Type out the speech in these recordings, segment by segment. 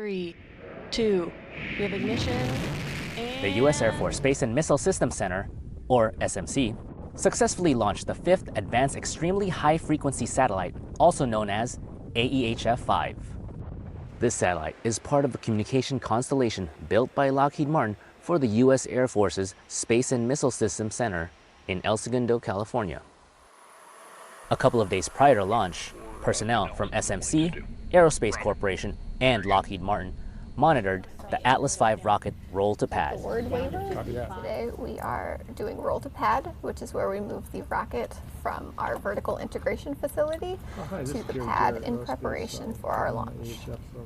3, 2, we have ignition, and... The U.S. Air Force Space and Missile Systems Center, or SMC, successfully launched the 5th Advanced Extremely High Frequency Satellite, also known as AEHF-5. This satellite is part of a communication constellation built by Lockheed Martin for the U.S. Air Force's Space and Missile Systems Center in El Segundo, California. A couple of days prior to launch, personnel from SMC, Aerospace Corporation, and Lockheed Martin monitored the Atlas V rocket roll to pad. Board waiver. Today we are doing roll to pad, which is where we move the rocket from our vertical integration facility to the pad in preparation for our launch.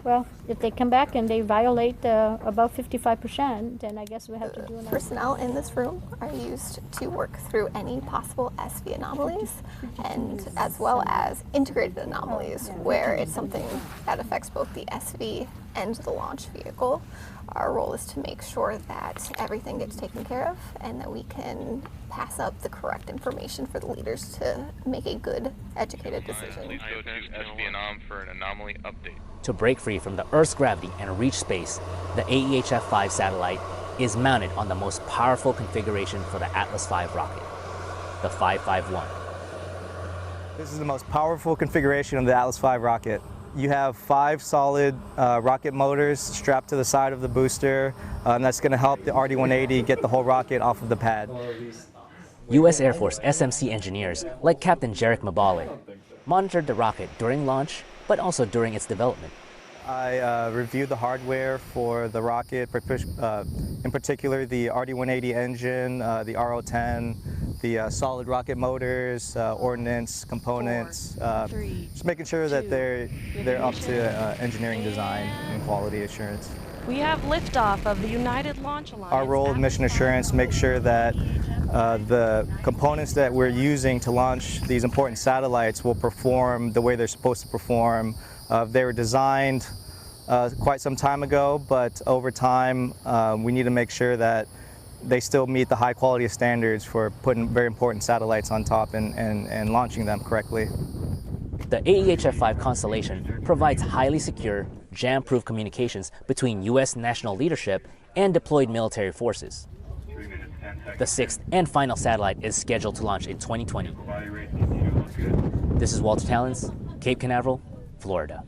Well, if they come back and they violate above 55%, then I guess we have to do another. Personnel in this room are used to work through any possible SV anomalies, and as well as integrated anomalies where it's something that affects both the SV and the launch vehicle. Our role is to make sure that everything gets taken care of and that we can pass up the correct information for the leaders to make a good, educated decision. Please go to SV anom for an anomaly update. To break free from the Earth's gravity and reach space, the AEHF-5 satellite is mounted on the most powerful configuration for the Atlas V rocket, the 551. This is the most powerful configuration of the Atlas V rocket. You have 5 solid rocket motors strapped to the side of the booster, and that's going to help the RD-180 get the whole rocket off of the pad. U.S. Air Force SMC engineers, like Captain Jeric Mibale, monitored the rocket during launch, but also during its development. I reviewed the hardware for the rocket, in particular the RD-180 engine, the RO-10, the solid rocket motors, ordnance, components, just making sure that they're up to engineering design and quality assurance. We have liftoff of the United Launch Alliance. Our role in mission assurance makes sure that the components that we're using to launch these important satellites will perform the way they're supposed to perform. They were designed quite some time ago, but over time we need to make sure that they still meet the high quality standards for putting very important satellites on top and launching them correctly. The AEHF-5 constellation provides highly secure, jam-proof communications between U.S. national leadership and deployed military forces. The 6th and final satellite is scheduled to launch in 2020. This is Walter Talens, Cape Canaveral, Florida.